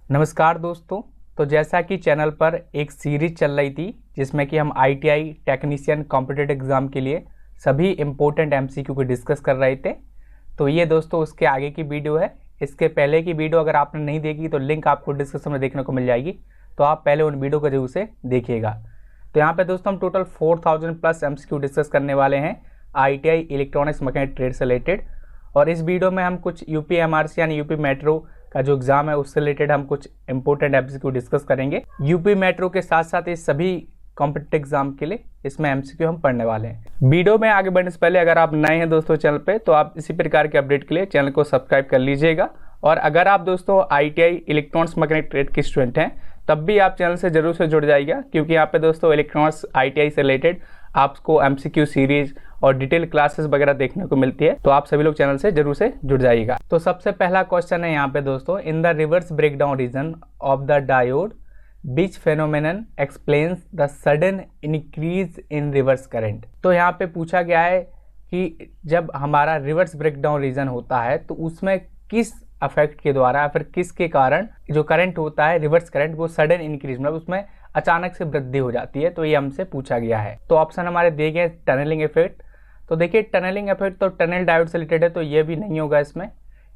नमस्कार दोस्तों। तो जैसा कि चैनल पर एक सीरीज चल रही थी जिसमें कि हम आईटीआई टेक्नीशियन कॉम्पिटिटिव एग्ज़ाम के लिए सभी इम्पोर्टेंट एमसीक्यू को डिस्कस कर रहे थे, तो ये दोस्तों उसके आगे की वीडियो है। इसके पहले की वीडियो अगर आपने नहीं देखी तो लिंक आपको डिस्क्रिप्शन में देखने को मिल जाएगी, तो आप पहले उन वीडियो को जरूर से देखिएगा। तो यहाँ पे दोस्तों हम टोटल 4000 प्लस एमसीक्यू डिस्कस करने वाले हैं आईटीआई इलेक्ट्रॉनिक्स मैकेनिक ट्रेड से रिलेटेड। और इस वीडियो में हम कुछ यूपी एमआरसी यानी यूपी मेट्रो का जो एग्जाम है उससे रिलेटेड हम कुछ इंपॉर्टेंट एमसीक्यू डिस्कस करेंगे। यूपी मेट्रो के साथ साथ इस सभी कॉम्पिटिटिव एग्जाम के लिए इसमें एमसीक्यू हम पढ़ने वाले हैं। वीडियो में आगे बढ़ने से पहले अगर आप नए हैं दोस्तों चैनल पे, तो आप इसी प्रकार के अपडेट के लिए चैनल को सब्सक्राइब कर लीजिएगा। और अगर आप दोस्तों आईटीआई इलेक्ट्रॉनिक्स मैकेनिक ट्रेड के स्टूडेंट हैं तब भी आप चैनल से जरूर से जुड़ जाइएगा, क्योंकि यहाँ पे दोस्तों इलेक्ट्रॉनिक्स आईटीआई से रिलेटेड आपको एमसीक्यू सीरीज और डिटेल क्लासेस वगैरह देखने को मिलती है, तो आप सभी लोग चैनल से जरूर से जुड़ जाइएगा। तो सबसे पहला क्वेश्चन है यहाँ पे दोस्तों, in the reverse breakdown region of the diode beach phenomenon explains the sudden increase in reverse current. तो यहाँ पे पूछा गया है कि जब हमारा रिवर्स ब्रेकडाउन रीजन होता है तो उसमें किस अफेक्ट के द्वारा या फिर किसके कारण जो करंट होता है रिवर्स करंट वो सडन इंक्रीज मतलब उसमें अचानक से वृद्धि हो जाती है, तो ये हमसे पूछा गया है। तो ऑप्शन हमारे दिए गए टनलिंग इफेक्ट। तो देखिए टनलिंग इफेक्ट तो टनल डायोड से रिलेटेड है, तो ये भी नहीं होगा इसमें।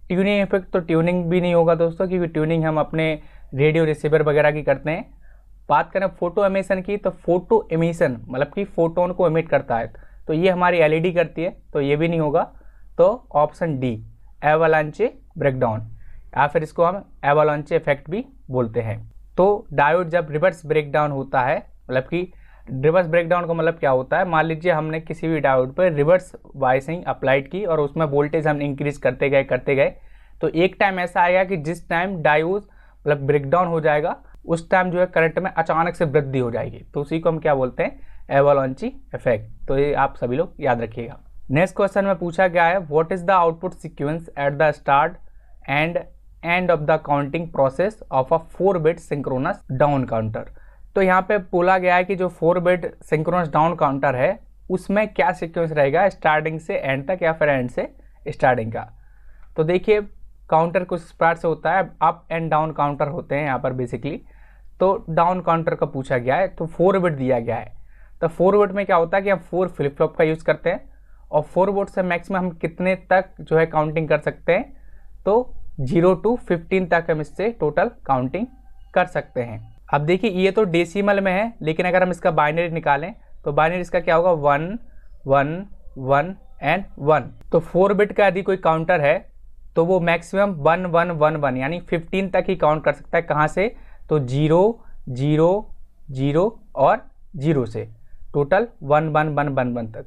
ट्यूनिंग इफेक्ट तो ट्यूनिंग भी नहीं होगा दोस्तों, क्योंकि ट्यूनिंग हम अपने रेडियो रिसीवर वगैरह की करते हैं। बात करें फोटो एमिशन की, तो फोटो एमिशन मतलब कि फोटोन को एमिट करता है, तो ये हमारी एलईडी करती है, तो ये भी नहीं होगा। तो ऑप्शन डी एवालांचे ब्रेकडाउन, या फिर इसको हम एवालांचे इफेक्ट भी बोलते हैं। तो डायोड जब रिवर्स ब्रेकडाउन होता है, मतलब कि रिवर्स ब्रेकडाउन का मतलब क्या होता है, मान लीजिए हमने किसी भी डायोड पर रिवर्स वाइसिंग अप्लाइड की और उसमें वोल्टेज हम इंक्रीज करते गए, तो एक टाइम ऐसा आएगा कि जिस टाइम डायोड मतलब ब्रेकडाउन हो जाएगा उस टाइम जो है करंट में अचानक से वृद्धि हो जाएगी, तो उसी को हम क्या बोलते हैं, एवालांची इफेक्ट। तो ये आप सभी लोग याद रखिएगा। नेक्स्ट क्वेश्चन में पूछा गया है, what is the output sequence at the start and end of the counting process of a four bit synchronous down counter. तो यहाँ पे बोला गया है कि जो 4-बिट सिंक्रोनस डाउन काउंटर है उसमें क्या सीक्वेंस रहेगा स्टार्टिंग से एंड तक या फिर एंड से स्टार्टिंग का। तो देखिए काउंटर कुछ इस प्रकार से होता है, अप एंड डाउन काउंटर होते हैं यहाँ पर बेसिकली। तो डाउन काउंटर का पूछा गया है, तो 4-बिट दिया गया है। तो 4-बिट में क्या होता है कि हम 4 फ्लिप फ्लॉप का यूज़ करते हैं और 4 बिट से मैक्सिमम हम कितने तक जो है काउंटिंग कर सकते हैं, तो 0 to 15 तक हम इससे टोटल काउंटिंग कर सकते हैं। अब देखिए ये तो डेसिमल में है, लेकिन अगर हम इसका बाइनरी निकालें तो बाइनरी इसका क्या होगा, 1 1 1 एंड 1। तो 4 बिट का यदि कोई काउंटर है तो वो मैक्सिमम 1 1 1 1 यानी 15 तक ही काउंट कर सकता है। कहाँ से, तो 0 0 0 और 0 से टोटल 1 1 1 1 1 तक।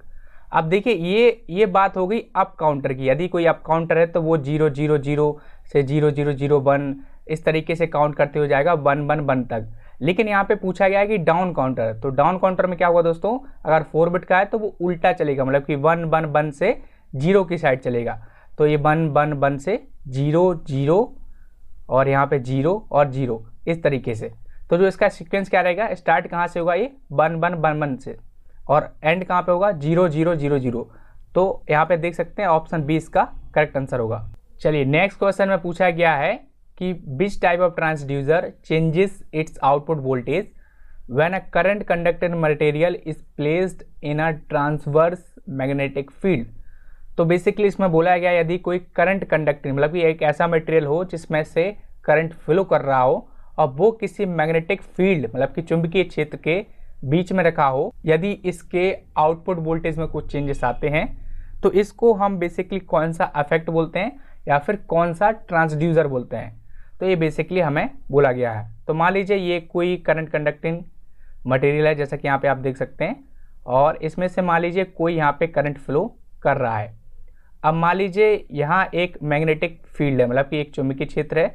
अब देखिए ये बात हो गई अप काउंटर की। यदि कोई अप काउंटर है तो वो 0 0 0 से 0 0 0 1 इस तरीके से काउंट करते हो जाएगा 1 1 1 तक। लेकिन यहाँ पे पूछा गया है कि डाउन काउंटर है, तो डाउन काउंटर में क्या होगा दोस्तों, अगर 4 बिट का है तो वो उल्टा चलेगा, मतलब कि 1 1 1 से 0 की साइड चलेगा। तो ये 1 1 1 से 0 0 और यहाँ पे 0 और 0 इस तरीके से। तो जो इसका सिक्वेंस क्या रहेगा, स्टार्ट कहाँ से होगा, ये 1 1 1 1 से, और एंड कहाँ पे होगा 0 0 0 0। तो यहाँ पे देख सकते हैं ऑप्शन बी इसका करेक्ट आंसर होगा। चलिए नेक्स्ट क्वेश्चन में पूछा गया है कि which type of transducer changes it's output voltage when a current conducting material is placed in a transverse magnetic field. तो बेसिकली इसमें बोला गया यदि कोई करंट कंडक्टिंग मतलब कि एक ऐसा मटेरियल हो जिसमें से करंट फ्लो कर रहा हो और वो किसी मैग्नेटिक फील्ड मतलब कि चुंबकीय क्षेत्र के बीच में रखा हो, यदि इसके आउटपुट वोल्टेज में कुछ चेंजेस आते हैं तो इसको हम बेसिकली कौन सा इफेक्ट बोलते हैं या फिर कौन सा ट्रांसड्यूसर बोलते हैं, तो ये बेसिकली हमें बोला गया है। तो मान लीजिए ये कोई करंट कंडक्टिंग मटेरियल है जैसा कि यहाँ पे आप देख सकते हैं, और इसमें से मान लीजिए कोई यहाँ पे करंट फ्लो कर रहा है। अब मान लीजिए यहाँ एक मैग्नेटिक फील्ड है, मतलब कि एक चुंबकीय क्षेत्र है,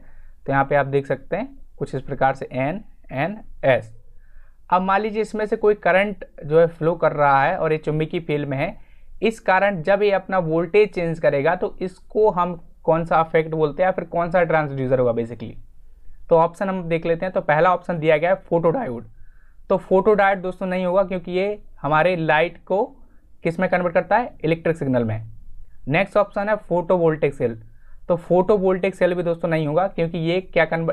तो यहाँ पे आप देख सकते हैं कुछ इस प्रकार से एन एन एस। अब मान लीजिए इसमें से कोई करंट जो है फ्लो कर रहा है और ये चुंबकीय फील्ड में है, इस कारण जब ये अपना वोल्टेज चेंज करेगा तो इसको हम कौन सा इफेक्ट बोलते हैं या फिर कौन सा ट्रांसड्यूसर होगा बेसिकली। तो ऑप्शन हम देख लेते हैं। तो पहला ऑप्शन दिया गया है फोटो डायोड। तो फोटो डायोड दोस्तों नहीं होगा, क्योंकि ये हमारे लाइट को किस में कन्वर्ट करता है, इलेक्ट्रिक सिग्नल में। नेक्स्ट ऑप्शन है फोटोवोल्टिक सेल। तो फोटोवोल्टिक सेल भी दोस्तों नहीं होगा, क्योंकि ये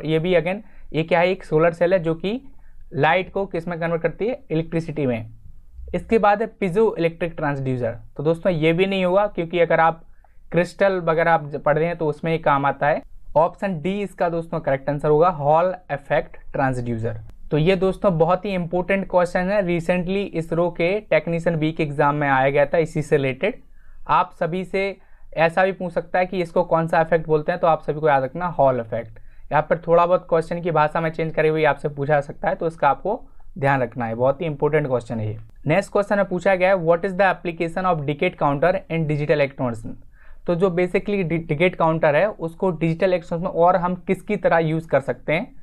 ये भी अगेन ये क्या है, एक सोलर सेल है जो कि लाइट को किस में कन्वर्ट करती है, इलेक्ट्रिसिटी में। इसके बाद है पीजो इलेक्ट्रिक ट्रांसड्यूसर, तो दोस्तों ये भी नहीं होगा, क्योंकि अगर आप क्रिस्टल वगैरह आप पढ़ रहे हैं तो उसमें ये काम आता है। ऑप्शन डी इसका दोस्तों करेक्ट आंसर होगा, हॉल इफेक्ट ट्रांसड्यूसर। तो ये दोस्तों बहुत ही इंपॉर्टेंट क्वेश्चन है, रिसेंटली इसरो के टेक्नीशियन बी के एग्जाम में आया गया था, इसी से रिलेटेड। आप सभी से ऐसा भी पूछ सकता है कि इसको कौन सा इफेक्ट बोलते हैं, तो आप सभी को याद रखना हॉल इफेक्ट। यहाँ पर थोड़ा बहुत क्वेश्चन की भाषा में चेंज करे हुए आपसे पूछा जा सकता है, तो इसका आपको ध्यान रखना है, बहुत ही इंपॉर्टेंट क्वेश्चन है ये। नेक्स्ट क्वेश्चन में पूछा गया है, what is the application of decade counter in digital electronics. तो जो बेसिकली डिकेट काउंटर है उसको डिजिटल इलेक्ट्रॉनिक्स में और हम किसकी तरह यूज कर सकते हैं।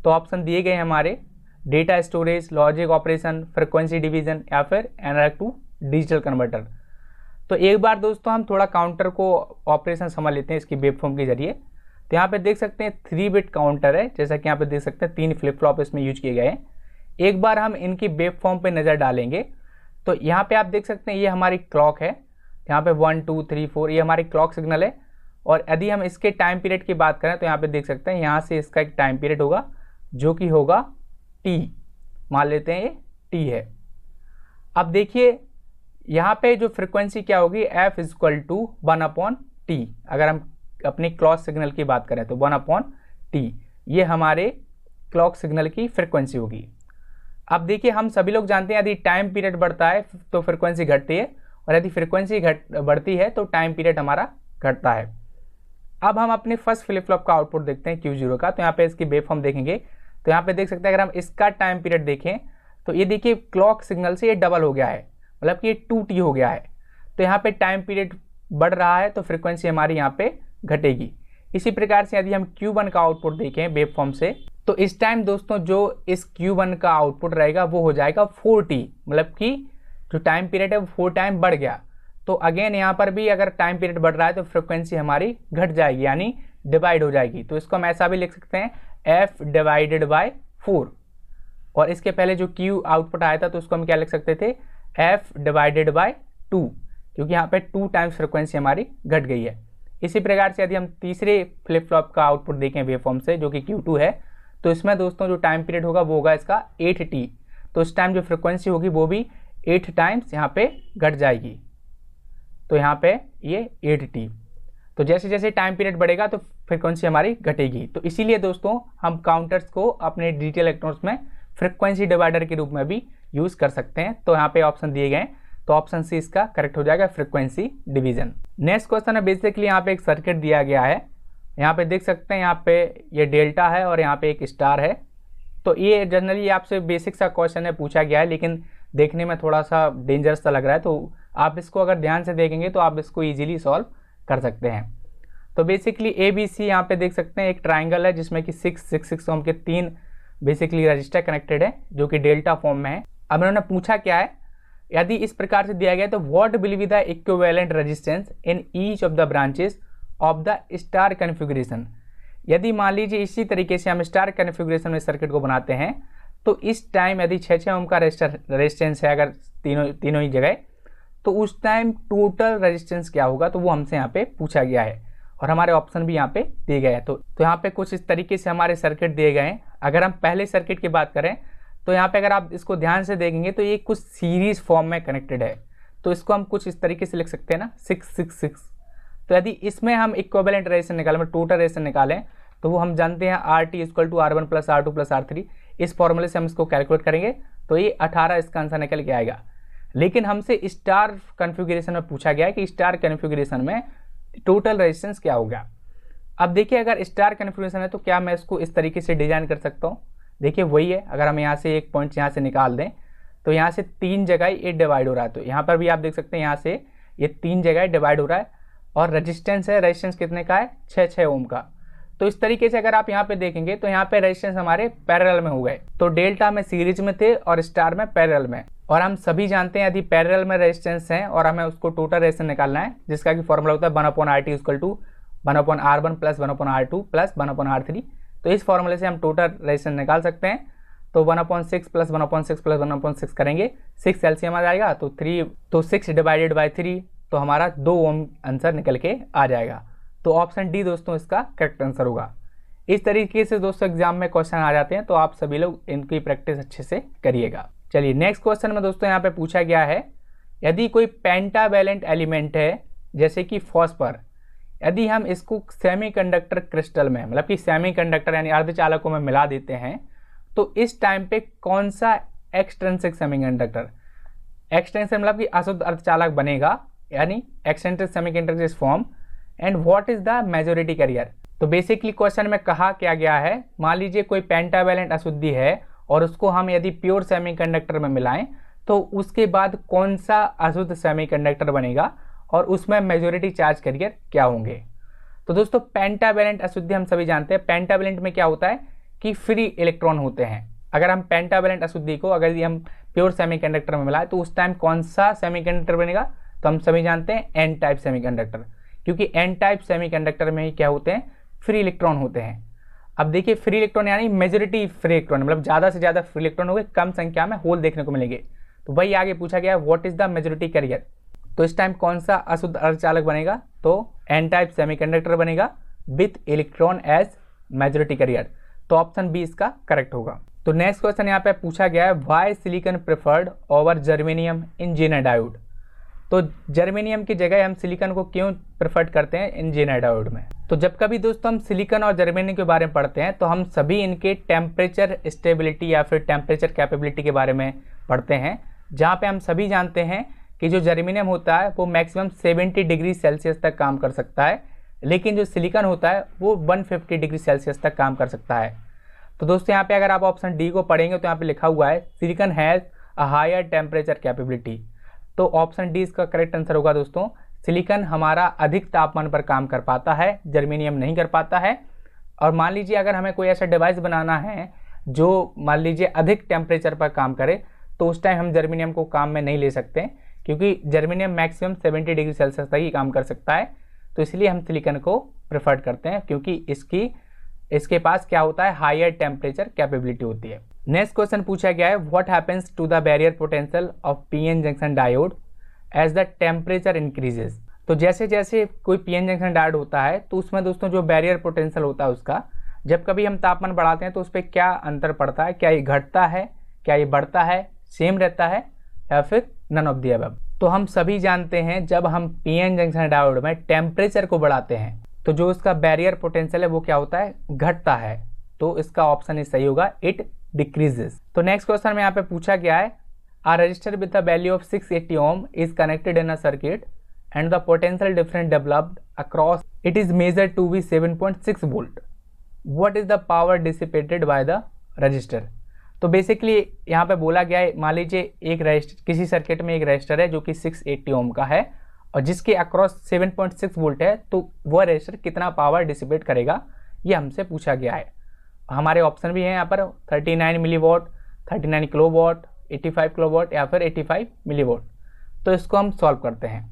तो ऑप्शन दिए गए हमारे, data storage, logic operation, frequency division या फिर एनालॉग टू डिजिटल कन्वर्टर। तो एक बार दोस्तों हम थोड़ा काउंटर को ऑपरेशन समझ लेते हैं इसकी वेवफॉर्म के जरिए। तो यहाँ पे देख सकते हैं 3 बिट काउंटर है, जैसा कि यहाँ पे देख सकते हैं 3 फ्लिप फ्लॉप इसमें यूज किए गए हैं। एक बार हम इनकी वेवफॉर्म पे नज़र डालेंगे तो यहाँ पे आप देख सकते हैं ये हमारी क्लॉक है, यहाँ पे 1 2 3 4 ये हमारी क्लॉक सिग्नल है। और यदि हम इसके टाइम पीरियड की बात करें तो यहाँ पे देख सकते हैं यहाँ से इसका एक टाइम पीरियड होगा जो कि होगा t, मान लेते हैं ये t है। अब देखिए यहाँ पे जो फ्रिक्वेंसी क्या होगी, f = 1/t। अगर हम अपनी क्लॉक सिग्नल की बात करें तो 1/t ये हमारे क्लॉक सिग्नल की फ्रिक्वेंसी होगी। अब देखिए हम सभी लोग जानते हैं यदि टाइम पीरियड बढ़ता है तो फ्रिक्वेंसी घटती है, और यदि फ्रिक्वेंसी बढ़ती है तो टाइम पीरियड हमारा घटता है। अब हम अपने फर्स्ट फ्लिप फ्लॉप का आउटपुट देखते हैं Q0 का। तो यहाँ पे इसकी वेवफॉर्म देखेंगे तो यहाँ पे देख सकते हैं, अगर हम इसका टाइम पीरियड देखें तो ये देखिए क्लॉक सिग्नल से ये डबल हो गया है, मतलब कि ये 2t हो गया है। तो यहाँ पे टाइम पीरियड बढ़ रहा है तो फ्रिक्वेंसी हमारी यहाँ पे घटेगी। इसी प्रकार से यदि हम Q1 का आउटपुट देखें वेवफॉर्म से, तो इस टाइम दोस्तों जो इस Q1 का आउटपुट रहेगा वो हो जाएगा 4t, मतलब कि जो टाइम पीरियड है वो 4 टाइम बढ़ गया। तो अगेन यहाँ पर भी अगर टाइम पीरियड बढ़ रहा है तो फ्रिक्वेंसी हमारी घट जाएगी, यानी डिवाइड हो जाएगी। तो इसको हम ऐसा भी लिख सकते हैं f/4। और इसके पहले जो Q आउटपुट आया था तो उसको हम क्या लिख सकते थे, f/2, क्योंकि यहाँ पे 2 टाइम्स फ्रिक्वेंसी हमारी घट गई है। इसी प्रकार से यदि हम तीसरे फ्लिप फ्लॉप का आउटपुट देखें वेवफॉर्म से, जो कि Q2 है, तो इसमें दोस्तों जो टाइम पीरियड होगा वो होगा इसका 8t। तो इस टाइम जो फ्रिक्वेंसी होगी वो भी 8 टाइम्स यहाँ पे घट जाएगी। तो यहाँ पे ये 8t। तो जैसे जैसे टाइम पीरियड बढ़ेगा तो फ्रिक्वेंसी हमारी घटेगी। तो इसीलिए दोस्तों हम काउंटर्स को अपने डिजिटल इलेक्ट्रॉनिक्स में फ्रिक्वेंसी डिवाइडर के रूप में भी यूज कर सकते हैं। तो यहाँ पे ऑप्शन दिए गए, तो ऑप्शन सी इसका करेक्ट हो जाएगा, फ्रिक्वेंसी डिवीजन। नेक्स्ट क्वेश्चन है, बेसिकली यहाँ पे एक सर्किट दिया गया है, यहाँ पे देख सकते हैं, यहाँ पे ये डेल्टा है और यहाँ पे एक स्टार है। तो ये जनरली आपसे बेसिक सा क्वेश्चन है, पूछा गया है, लेकिन देखने में थोड़ा सा डेंजरस सा लग रहा है। तो आप इसको अगर ध्यान से देखेंगे तो आप इसको ईजिली सॉल्व कर सकते हैं। तो बेसिकली ABC यहाँ पे देख सकते हैं एक ट्राइंगल है जिसमें कि 6 ओम के 3 बेसिकली रजिस्टर कनेक्टेड है जो कि डेल्टा फॉर्म में है। अब उन्होंने पूछा क्या है, यदि इस प्रकार से दिया गया तो what will be the equivalent resistance in each of the branches of the star configuration. यदि मान लीजिए इसी तरीके से हम स्टार कन्फिगरेशन में सर्किट को बनाते हैं तो इस टाइम यदि 6 ओम का रेजिस्टेंस है अगर तीनों ही जगह, तो उस टाइम टोटल रेजिस्टेंस क्या होगा, तो वो हमसे यहाँ पे पूछा गया है और हमारे ऑप्शन भी यहाँ पे दिए गए हैं। तो यहाँ पे कुछ इस तरीके से हमारे सर्किट दिए गए हैं। अगर हम पहले सर्किट की बात करें तो यहाँ पे अगर आप इसको ध्यान से देखेंगे तो ये कुछ सीरीज फॉर्म में कनेक्टेड है। तो इसको हम कुछ इस तरीके से लिख सकते हैं ना, 666। तो यदि इसमें हम इक्विवेलेंट रेजिस्टेंस निकालें, टोटल रेजिस्टेंस निकालें, तो वो हम जानते हैं RT = R1 + R2 + R3। इस फॉर्मूले से हम इसको कैलकुलेट करेंगे तो ये 18 इसका आंसर निकल के आएगा। लेकिन हमसे स्टार कन्फिगरेशन में पूछा गया है कि स्टार कन्फिगरेशन में टोटल रेजिस्टेंस क्या होगा। अब देखिए अगर स्टार कन्फिगरेशन है तो क्या मैं इसको इस तरीके से डिजाइन कर सकता हूँ। देखिए वही है, अगर हम यहाँ से एक पॉइंट यहाँ से निकाल दें तो यहाँ से 3 जगह ये डिवाइड हो रहा है। तो यहाँ पर भी आप देख सकते हैं यहाँ से ये 3 जगह डिवाइड हो रहा है और रेजिस्टेंस है, रेजिस्टेंस कितने का है, 6 ओम का। तो इस तरीके से अगर आप यहाँ पे देखेंगे तो यहाँ पे रेजिस्टेंस हमारे पैरेलल में हो गए। तो डेल्टा में सीरीज में थे और स्टार में पैरेलल में। और हम सभी जानते हैं यदि पैरेलल में रेजिस्टेंस है और हमें उसको टोटल रेजिस्टेंस निकालना है, जिसका कि फॉर्मूला होता है 1/RT = 1/R1 + 1/R2 + 1/R3। तो इस फॉर्मूले से हम टोटल रेजिस्टेंस निकाल सकते हैं। तो 1/6 + 1/6 + 1/6 करेंगे, 6 एलसीएम आ जाएगा तो 3, तो 6 / 3 तो हमारा 2 ओम आंसर निकल के आ जाएगा। तो ऑप्शन डी दोस्तों इसका करेक्ट आंसर होगा। इस तरीके से दोस्तों एग्जाम में क्वेश्चन आ जाते हैं, तो आप सभी लोग इनकी प्रैक्टिस अच्छे से करिएगा। चलिए नेक्स्ट क्वेश्चन में दोस्तों यहाँ पे पूछा गया है, यदि कोई पेंटावैलेंट एलिमेंट है जैसे कि फॉस्फर, यदि हम इसको सेमीकंडक्टर क्रिस्टल में मतलब कि सेमीकंडक्टर यानी अर्धचालकों में मिला देते हैं, तो इस टाइम पे कौन सा एक्सट्रिंसिक सेमीकंडक्टर, एक्सट्रिंसिक मतलब कि अशुद्ध अर्धचालक बनेगा, यानी extrinsic semiconductor is form, and what is the majority carrier. तो बेसिकली क्वेश्चन में कहा क्या गया है, मान लीजिए कोई पेंटावैलेंट अशुद्धि है और उसको हम यदि प्योर सेमीकंडक्टर में मिलाएं तो उसके बाद कौन सा अशुद्ध सेमीकंडक्टर बनेगा और उसमें मेजॉरिटी चार्ज कैरियर क्या होंगे। तो दोस्तों पेंटावैलेंट अशुद्धि हम सभी जानते हैं, पेंटावैलेंट में क्या होता है कि फ्री इलेक्ट्रॉन होते हैं। अगर हम पेंटावैलेंट अशुद्धि को अगर हम प्योर सेमीकंडक्टर में मिलाएं तो उस टाइम कौन सा सेमीकंडक्टर बनेगा, तो हम सभी जानते हैं एन टाइप सेमीकंडक्टर, क्योंकि एन टाइप सेमीकंडक्टर में ही क्या होते हैं, फ्री इलेक्ट्रॉन होते हैं। अब देखिए फ्री इलेक्ट्रॉन यानी मेजॉरिटी फ्री इलेक्ट्रॉन, मतलब ज़्यादा से ज़्यादा फ्री इलेक्ट्रॉन होंगे, कम संख्या में होल देखने को मिलेंगे। तो वही आगे पूछा गया what is the majority carrier, तो इस टाइम कौन सा अशुद्ध अर्धचालक बनेगा, तो एन टाइप सेमीकंडक्टर बनेगा with electron as majority carrier. तो ऑप्शन बी इसका करेक्ट होगा। तो नेक्स्ट क्वेश्चन यहाँ पे पूछा गया है, why silicon preferred over germanium in zener diode. तो जर्मेनियम की जगह हम सिलिकॉन को क्यों प्रेफर करते हैं इन जेनर डायोड में। तो जब कभी दोस्तों हम सिलिकॉन और जर्मेनियम के बारे में पढ़ते हैं तो हम सभी इनके टेम्परेचर स्टेबिलिटी या फिर टेम्परेचर कैपेबिलिटी के बारे में पढ़ते हैं, जहाँ पे हम सभी जानते हैं कि जो जर्मेनियम होता है वो मैक्सिमम 70 डिग्री सेल्सियस तक काम कर सकता है, लेकिन जो सिलिकॉन होता है वो 150 डिग्री सेल्सियस तक काम कर सकता है। तो दोस्तों यहाँ पे अगर आप ऑप्शन डी को पढ़ेंगे तो यहाँ पे लिखा हुआ है silicon has a higher temperature capability. तो ऑप्शन डी इसका करेक्ट आंसर होगा दोस्तों, सिलिकॉन हमारा अधिक तापमान पर काम कर पाता है, जर्मेनियम नहीं कर पाता है। और मान लीजिए अगर हमें कोई ऐसा डिवाइस बनाना है जो मान लीजिए अधिक टेम्परेचर पर काम करे, तो उस टाइम हम जर्मेनियम को काम में नहीं ले सकते, क्योंकि जर्मेनियम मैक्सिमम 70 डिग्री सेल्सियस तक ही काम कर सकता है। तो इसलिए हम सिलिकॉन को प्रेफर करते हैं, क्योंकि इसके पास क्या होता है, हायर टेम्परेचर कैपेबिलिटी होती है। नेक्स्ट क्वेश्चन पूछा गया है, what happens to the barrier potential of PN junction diode as the temperature increases. तो जैसे जैसे कोई पीएन जंक्शन डायोड होता है तो उसमें दोस्तों जो बैरियर पोटेंशियल होता है उसका जब कभी हम तापमान बढ़ाते हैं तो उस पर क्या अंतर पड़ता है, क्या ये घटता है, क्या ये बढ़ता है, सेम रहता है, या फिर नन ऑफ द अबव। तो हम सभी जानते हैं जब हम पीएन जंक्शन डायोड में टेम्परेचर को बढ़ाते हैं तो जो उसका बैरियर पोटेंशियल है वो क्या होता है, घटता है। तो इसका ऑप्शन ही सही होगा, इट डिक्रीजेस। तो नेक्स्ट क्वेश्चन में यहाँ पे पूछा गया है, a resistor with a value of 680 ohm is connected in a circuit and the potential difference developed across it is measured to be 7.6 volt. What is the power dissipated by the resistor? तो basically यहाँ पे बोला गया है, मान लीजिए एक register, किसी सर्किट में एक रजिस्टर है जो कि 680 ओम का है और जिसके अक्रॉस 7.6 वोल्ट है, तो वह रजिस्टर कितना पावर डिसिपेट करेगा, ये हमसे पूछा गया है। हमारे ऑप्शन भी हैं यहाँ पर 39 मिलीवॉट, 39 किलोवॉट, 85 किलोवॉट या फिर 85 मिलीवॉट। तो इसको हम सॉल्व करते हैं।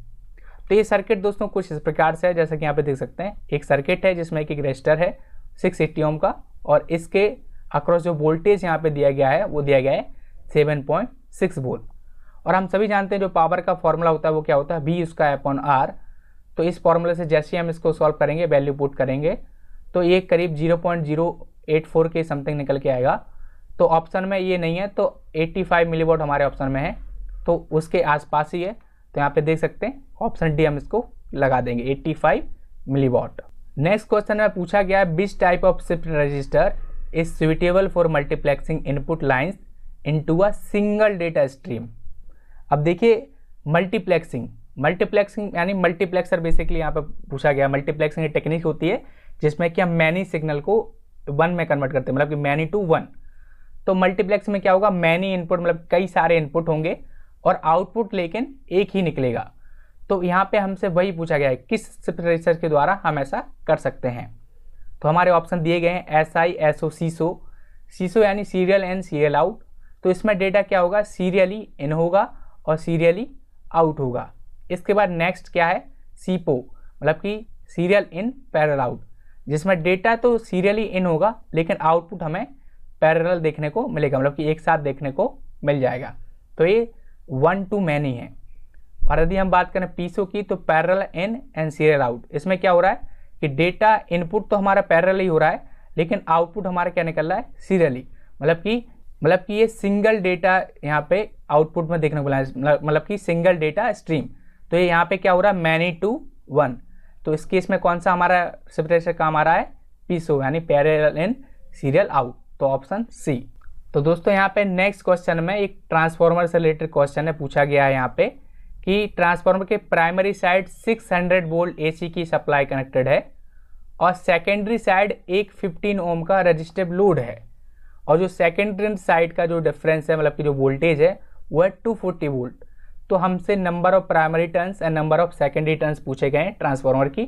तो ये सर्किट दोस्तों कुछ इस प्रकार से है, जैसा कि यहाँ पे देख सकते हैं, एक सर्किट है जिसमें एक रजिस्टर है 680 ओम का और इसके अक्रॉस जो वोल्टेज यहाँ पे दिया गया है वो दिया गया है 7.6 वोल्ट। और हम सभी जानते हैं जो पावर का फॉर्मूला होता है वो क्या होता है, V उसका अपॉन R। तो इस फॉर्मूले से जैसे ही हम इसको सॉल्व करेंगे, वैल्यू पुट करेंगे, तो ये करीब 0.084 के समथिंग निकल के आएगा। तो ऑप्शन में ये नहीं है, तो 85 मिलीवॉट हमारे ऑप्शन में है, तो उसके आसपास ही है। तो यहाँ पे देख सकते हैं ऑप्शन डी हम इसको लगा देंगे, 85 मिलीवॉट। नेक्स्ट क्वेश्चन में पूछा गया है, which type of shift register is suitable for multiplexing input lines into a single data stream. अब देखिए मल्टीप्लेक्सिंग यानी मल्टीप्लेक्सर बेसिकली यहाँ पे पूछा गया। मल्टीप्लेक्सिंग एक टेक्निक होती है जिसमें कि हम मैनी सिग्नल को वन में कन्वर्ट करते हैं, मतलब कि मैनी टू वन। तो मल्टीप्लेक्स में क्या होगा, मैनी इनपुट मतलब कई सारे इनपुट होंगे और आउटपुट लेकिन एक ही निकलेगा। तो यहाँ पे हमसे वही पूछा गया है, किस शिफ्ट रजिस्टर के द्वारा हम ऐसा कर सकते हैं। तो हमारे ऑप्शन दिए गए हैं SI, SO, सीसो यानी सीरियल इन सीरियल आउट। तो इसमें डेटा क्या होगा, सीरियली इन होगा और सीरियली आउट होगा। इसके बाद नेक्स्ट क्या है, सीपो मतलब कि सीरियल इन पैरेलल आउट, जिसमें डेटा तो सीरियली इन होगा लेकिन आउटपुट हमें पैरेलल देखने को मिलेगा, मतलब कि एक साथ देखने को मिल जाएगा। तो ये 1 to मैनी है। और यदि हम बात करें पीसो की, तो parallel in and serial out, इसमें क्या हो रहा है कि डेटा इनपुट तो हमारा पैरेलल ही हो रहा है, लेकिन आउटपुट हमारा क्या निकल रहा है, सीरियली। मतलब कि ये सिंगल डेटा यहाँ पे आउटपुट में देखने को मिला है, मतलब कि सिंगल डेटा स्ट्रीम। तो ये यहाँ पे क्या हो रहा है, मैनी टू वन। तो इस केस में कौन सा हमारा सेपरेशन काम आ रहा है, पीसो, यानी पैरेलल इन सीरियल आउट। तो ऑप्शन सी। तो दोस्तों यहाँ पे नेक्स्ट क्वेश्चन में एक ट्रांसफार्मर से रिलेटेड क्वेश्चन है, पूछा गया है यहाँ पे कि ट्रांसफार्मर के प्राइमरी साइड 600 वोल्ट एसी की सप्लाई कनेक्टेड है और सेकेंडरी साइड एक 15 ओम का रजिस्टिव लोड है, और जो सेकेंडरी साइड का जो डिफरेंस है, मतलब कि जो वोल्टेज है वो है 240 वोल्ट। तो हमसे number of primary turns and number of secondary turns पूछे गए हैं ट्रांसफार्मर की।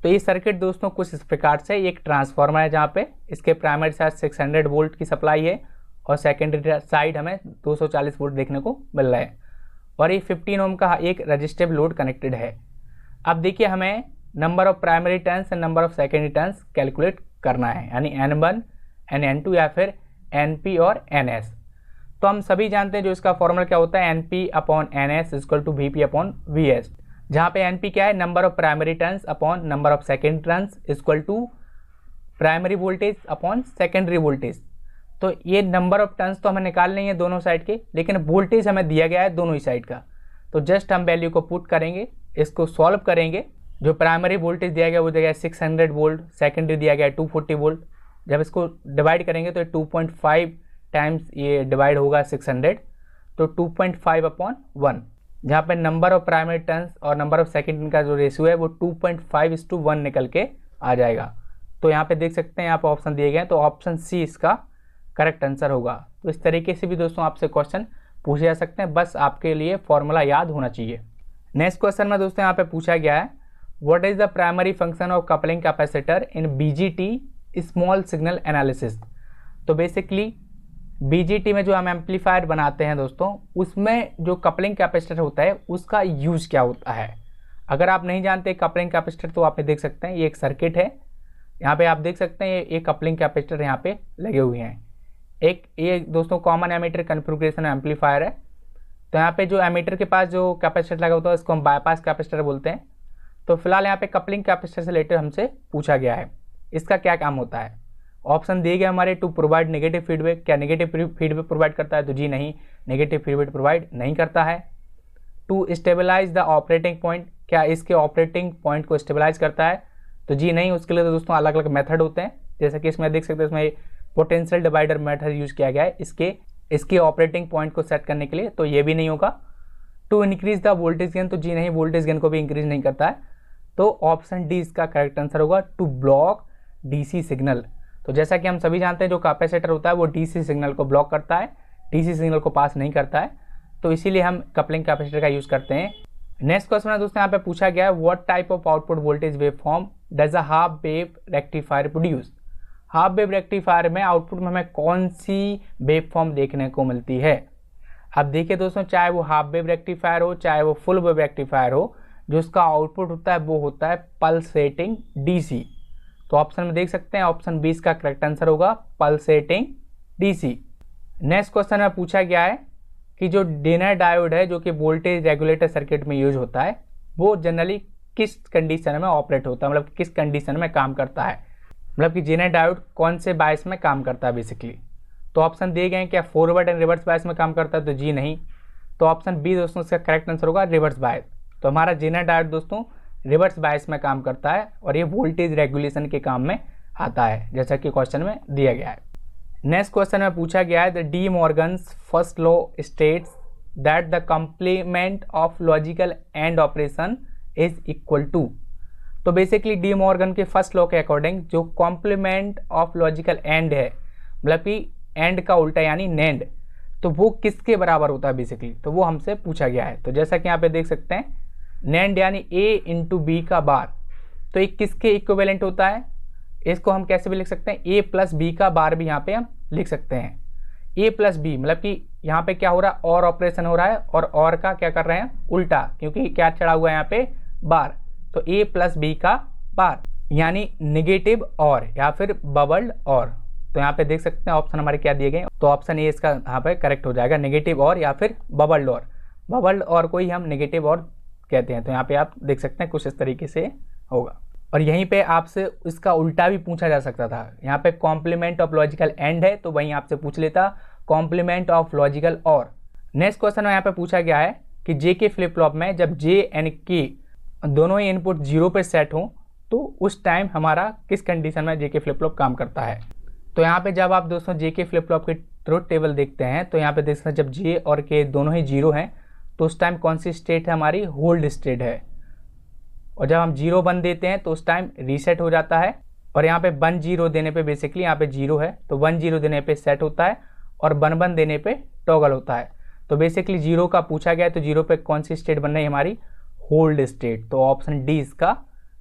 तो ये सर्किट दोस्तों कुछ इस प्रकार से, एक ट्रांसफार्मर है जहाँ पे इसके प्राइमरी साइड 600 वोल्ट की सप्लाई है और सेकेंडरी साइड हमें 240 वोल्ट देखने को मिल रहा है, और ये 15 ओम का एक रजिस्टिव लोड कनेक्टेड है। अब देखिए हमें number of primary turns and number of secondary turns calculate करना है, यानी N1 N2 या फिर NP और NS। तो हम सभी जानते हैं जो इसका फॉर्मूला क्या होता है, NP upon NS equal to VP upon VS, जहाँ पे NP क्या है, number of primary turns upon number of secondary turns equal to primary voltage upon secondary voltage. तो ये नंबर ऑफ टर्न्स तो हमें निकालने हैं दोनों साइड के, लेकिन वोल्टेज हमें दिया गया है दोनों ही साइड का। तो जस्ट हम वैल्यू को पुट करेंगे, इसको सॉल्व करेंगे। जो प्राइमरी वोल्टेज दिया गया वो दिया गया 600 वोल्ट, सेकेंडरी दिया गया 240 वोल्ट। जब इसको डिवाइड करेंगे तो 2.5 टाइम्स ये डिवाइड होगा 600, तो 2.5 अपॉन 1, जहाँ पे नंबर ऑफ प्राइमरी टर्न्स और नंबर ऑफ सेकेंडरी का जो रेशियो है वो 2.5:1 निकल के आ जाएगा। तो यहाँ पे देख सकते हैं, यहाँ पे ऑप्शन दिए गए हैं, तो ऑप्शन सी इसका करेक्ट आंसर होगा। तो इस तरीके से भी दोस्तों आपसे क्वेश्चन पूछे जा सकते हैं, बस आपके लिए फॉर्मूला याद होना चाहिए। नेक्स्ट क्वेश्चन में दोस्तों यहाँ पे पूछा गया है, what is the primary function of coupling capacitor in BGT small signal analysis. तो बेसिकली BGT में जो हम एम्पलीफायर बनाते हैं दोस्तों, उसमें जो कपलिंग कैपेसिटर होता है उसका यूज क्या होता है। अगर आप नहीं जानते कपलिंग कैपेसिटर, तो आप देख सकते हैं ये एक सर्किट है, यहाँ पे आप देख सकते हैं ये कपलिंग कैपेसिटर यहाँ पे लगे हुए हैं। एक ये दोस्तों कॉमन एमीटर कॉन्फ़िगरेशन एम्पलीफायर है। तो यहाँ पे जो एमीटर के पास जो कैपेसिटर लगा होता है उसको हम बाईपास कैपेसिटर बोलते हैं। तो फिलहाल यहाँ पे कपलिंग कैपेसिटर से रिलेटेड हमसे पूछा गया है, इसका क्या काम होता है। ऑप्शन दिए गए हमारे, टू प्रोवाइड नेगेटिव फीडबैक। क्या नेगेटिव फीडबैक प्रोवाइड करता है, तो जी नहीं, नेगेटिव फीडबैक प्रोवाइड नहीं करता है। To stabilize the operating point, क्या इसके ऑपरेटिंग पॉइंट को स्टेबलाइज करता है, तो जी नहीं। उसके लिए तो दोस्तों अलग अलग मेथड होते हैं, जैसे कि इसमें देख सकते हैं इसमें पोटेंशियल डिवाइडर मेथड यूज किया गया है इसके ऑपरेटिंग पॉइंट को सेट करने के लिए, तो ये भी नहीं होगा। To increase the voltage gain, तो जी नहीं, वोल्टेज गेन को भी इंक्रीज नहीं करता है। तो ऑप्शन डी इसका करेक्ट आंसर होगा, टू ब्लॉक DC सिग्नल। तो जैसा कि हम सभी जानते हैं जो कैपेसिटर होता है वो DC सिग्नल को ब्लॉक करता है, DC सिग्नल को पास नहीं करता है, तो इसीलिए हम कपलिंग कैपेसिटर का यूज करते हैं। नेक्स्ट क्वेश्चन है दोस्तों, यहाँ पे पूछा गया है, what type of output voltage wave form does a half wave rectifier produce. Half wave rectifier में आउटपुट में हमें कौन सी वेव फॉर्म देखने को मिलती है। अब देखिए दोस्तों, चाहे वो हाफ वेव रेक्टिफायर हो चाहे वो फुल वेव रेक्टिफायर हो, जो उसका आउटपुट होता है वो होता है पल्सेटिंग DC। तो ऑप्शन में देख सकते हैं ऑप्शन 20 का करेक्ट आंसर होगा, पल्सेटिंग DC। नेक्स्ट क्वेश्चन में पूछा गया है कि जो जेनर डायोड है, जो कि वोल्टेज रेगुलेटर सर्किट में यूज होता है, वो जनरली किस कंडीशन में ऑपरेट होता है, मतलब किस कंडीशन में काम करता है, मतलब कि जेनर डायोड कौन से बायस में काम करता है बेसिकली। तो ऑप्शन दिए गए हैं, क्या फॉरवर्ड एंड रिवर्स बायस में काम करता है, तो जी नहीं। तो ऑप्शन बी दोस्तों इसका करेक्ट आंसर होगा, रिवर्स बायस। तो हमारा जेनर डायोड दोस्तों रिवर्स बायस में काम करता है और ये वोल्टेज रेगुलेशन के काम में आता है, जैसा कि क्वेश्चन में दिया गया है। नेक्स्ट क्वेश्चन में पूछा गया है, the De Morgan's first law states that the complement of logical and operation is equal to. तो बेसिकली डी मॉर्गन के फर्स्ट लॉ के अकॉर्डिंग जो कॉम्प्लीमेंट ऑफ लॉजिकल एंड है, मतलब कि एंड का उल्टा यानी नेंड, तो वो किसके बराबर होता है बेसिकली, तो वो हमसे पूछा गया है। तो जैसा कि यहाँ पे देख सकते हैं, नेंड यानी A इंटू बी का बार, तो ये किसके इक्विवेलेंट होता है, इसको हम कैसे भी लिख सकते हैं, A प्लस बी का बार भी यहाँ पे हम लिख सकते हैं। A प्लस बी मतलब कि यहाँ पे क्या हो रहा है, और ऑपरेशन हो रहा है, और का क्या कर रहे हैं, उल्टा, क्योंकि क्या चढ़ा हुआ है यहाँ पे, बार। तो A प्लस बी का बार यानी निगेटिव और या फिर बबल्ड और। तो यहाँ पे देख सकते हैं ऑप्शन हमारे क्या दिए गए, तो ऑप्शन ए इसका यहाँ पे करेक्ट हो जाएगा, नेगेटिव और या फिर बबल्ड और। बबल्ड और को ही हम नेगेटिव और कहते हैं। तो यहाँ पे आप देख सकते हैं कुछ इस तरीके से होगा। और यहीं पे आपसे इसका उल्टा भी पूछा जा सकता था। यहाँ पे कॉम्प्लीमेंट ऑफ लॉजिकल एंड है तो वहीं आपसे पूछ लेता कॉम्प्लीमेंट ऑफ लॉजिकल और। नेक्स्ट क्वेश्चन यहाँ पे पूछा गया है कि जे के फ्लिप फ्लॉप में जब जे एंड के दोनों ही इनपुट 0 पे सेट हों तो उस टाइम हमारा किस कंडीशन में जे के फ्लिप फ्लॉप काम करता है। तो यहाँ पे जब आप दोस्तों जे के फ्लिप फ्लॉप के ट्रुथ टेबल देखते हैं तो यहाँ पे देख सकते हैं जब जे और के दोनों ही 0 हैं तो उस टाइम कौन सी स्टेट है हमारी, होल्ड स्टेट है। और जब हम 0 1 देते हैं तो उस टाइम रीसेट हो जाता है। और यहाँ पे 1 0 देने पे बेसिकली यहाँ पे 0 है तो 1 0 देने पे सेट होता है और 1 1 देने पे टॉगल होता है। तो बेसिकली 0 का पूछा गया है तो 0 पे कौन सी स्टेट बन रही है हमारी, होल्ड स्टेट। तो ऑप्शन डी इसका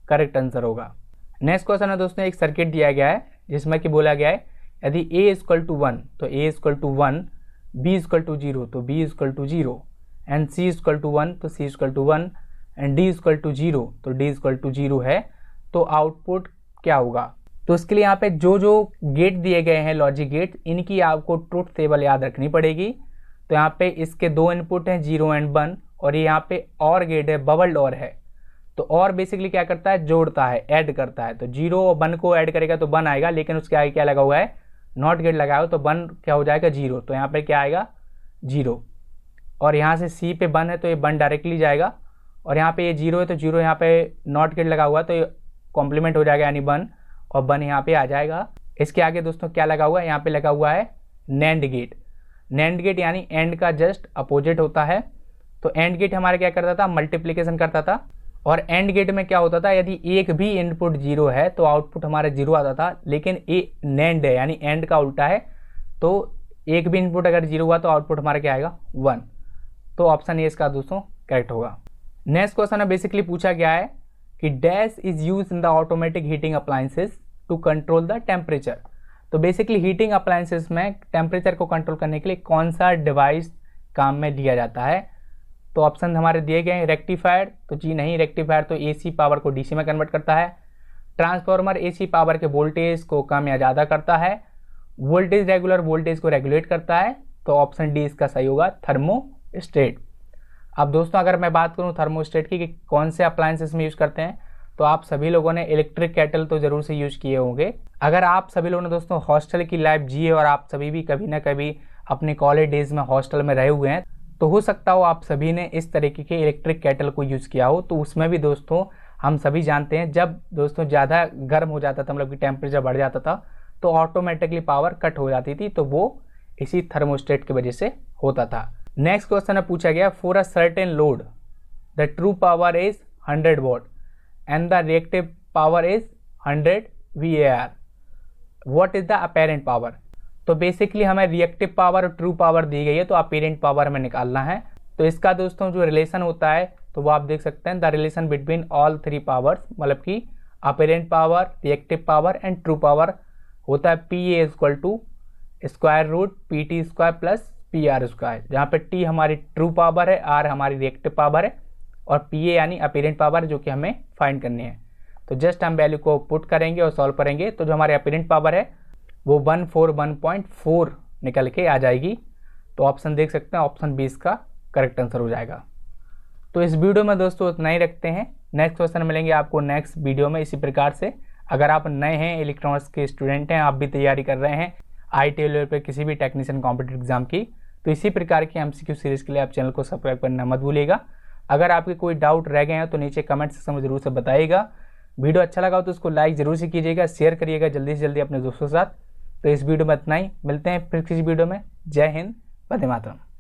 करेक्ट आंसर होगा। नेक्स्ट क्वेश्चन है दोस्तों, एक सर्किट दिया गया है जिसमें कि बोला गया है यदि a = 1 तो a = 1, b = 0 तो b = 0 एंड c = 1 तो c = 1 एंड d = 0 तो d = 0 है तो आउटपुट क्या होगा। तो इसके लिए यहाँ पे जो जो गेट दिए गए हैं लॉजिक गेट, इनकी आपको ट्रुथ टेबल याद रखनी पड़ेगी। तो यहाँ पे इसके 2 इनपुट हैं 0 एंड 1 और ये यहाँ पे और गेट है, बबल्ड और है। तो और बेसिकली क्या करता है, जोड़ता है, ऐड करता है। तो 0 और 1 को ऐड करेगा तो 1 आएगा, लेकिन उसके आगे क्या लगा हुआ है, नॉट गेट लगा हो तो 1 क्या हो जाएगा 0। तो यहाँ पे क्या आएगा 0 और यहाँ से C पे 1 है तो ये 1 डायरेक्टली जाएगा और यहाँ पे ये 0 है तो 0 यहाँ पे नॉट गेट लगा हुआ है तो ये कॉम्प्लीमेंट हो जाएगा यानी 1 और 1 यहाँ पे आ जाएगा। इसके आगे दोस्तों क्या लगा हुआ है, यहाँ पे लगा हुआ है नैंड गेट। नैंड गेट यानी एंड का जस्ट अपोजिट होता है। तो एंड गेट हमारा क्या करता था, मल्टीप्लिकेशन करता था। और एंड गेट में क्या होता था, यदि एक भी इनपुट 0 है तो आउटपुट हमारा 0 आता था, लेकिन ये नैंड है यानी एंड का उल्टा है। तो एक भी इनपुट अगर 0 हुआ तो आउटपुट हमारा क्या आएगा 1। तो ऑप्शन ए इसका दोस्तों करेक्ट होगा। नेक्स्ट क्वेश्चन है बेसिकली पूछा गया है कि dash is use in the automatic heating appliances to control the temperature. तो बेसिकली हीटिंग अप्लायंसेस में टेम्परेचर को कंट्रोल करने के लिए कौन सा डिवाइस काम में लिया जाता है। तो ऑप्शन हमारे दिए गए हैं रेक्टिफायर, तो जी नहीं, रेक्टिफायर तो एसी पावर को डीसी में कन्वर्ट करता है। ट्रांसफार्मर एसी पावर के वोल्टेज को कम या ज़्यादा करता है। वोल्टेज रेगुलर वोल्टेज को रेगुलेट करता है। तो ऑप्शन डी इसका सही होगा, थर्मोस्टेट। अब दोस्तों अगर मैं बात करूं थर्मोस्टेट की कि कौन से अप्लायंसेस में यूज़ करते हैं, तो आप सभी लोगों ने इलेक्ट्रिक केटल तो ज़रूर से यूज़ किए होंगे। अगर आप सभी लोगों ने दोस्तों हॉस्टल की लाइफ जी है और आप सभी भी कभी ना कभी अपने कॉलेज डेज में हॉस्टल में रहे हुए हैं, तो हो सकता हो आप सभी ने इस तरीके के इलेक्ट्रिक केटल को यूज़ किया हो। तो उसमें भी दोस्तों हम सभी जानते हैं जब दोस्तों ज़्यादा गर्म हो जाता था, मतलब कि टेम्परेचर बढ़ जाता था, तो ऑटोमेटिकली पावर कट हो जाती थी। तो वो इसी थर्मोस्टेट की वजह से होता था। नेक्स्ट क्वेश्चन है पूछा गया, for a certain load the true power is 100 what and the reactive power is 100 VAR, what is the apparent power. तो बेसिकली हमें रिएक्टिव पावर और ट्रू पावर दी गई है तो अपेरेंट पावर हमें निकालना है। तो इसका दोस्तों जो रिलेशन होता है तो वो आप देख सकते हैं, the relation between all 3 powers, मतलब कि apparent power, reactive power and true power होता है PA = √PT² + PR², जहाँ पे T हमारी ट्रू पावर है, R हमारी रिएक्टिव पावर है और PA यानी अपेरेंट पावर जो कि हमें फाइंड करनी है। तो जस्ट हम वैल्यू को पुट करेंगे और सॉल्व करेंगे तो जो हमारी अपेरेंट पावर है वो 141.4 निकल के आ जाएगी। तो ऑप्शन देख सकते हैं, ऑप्शन 20 का करेक्ट आंसर हो जाएगा। तो इस वीडियो में दोस्तों इतना ही रखते हैं। नेक्स्ट क्वेश्चन मिलेंगे आपको नेक्स्ट वीडियो में इसी प्रकार से। अगर आप नए हैं, इलेक्ट्रॉनिक्स के स्टूडेंट हैं, आप भी तैयारी कर रहे हैं IIT लेवल पर किसी भी टेक्नीशियन कॉम्पिटिटिव एग्जाम की, तो इसी प्रकार की MCQ सीरीज़ के लिए आप चैनल को सब्सक्राइब करना मत भूलिएगा। अगर आपके कोई डाउट रह गए हैं तो नीचे कमेंट सेक्शन में जरूर से बताइएगा। वीडियो अच्छा लगा हो तो उसको लाइक जरूर से कीजिएगा, शेयर करिएगा जल्दी से जल्दी अपने दोस्तों के साथ। तो इस वीडियो में इतना ही, मिलते हैं फिर किसी वीडियो में। जय हिंद, वंदे मातरम।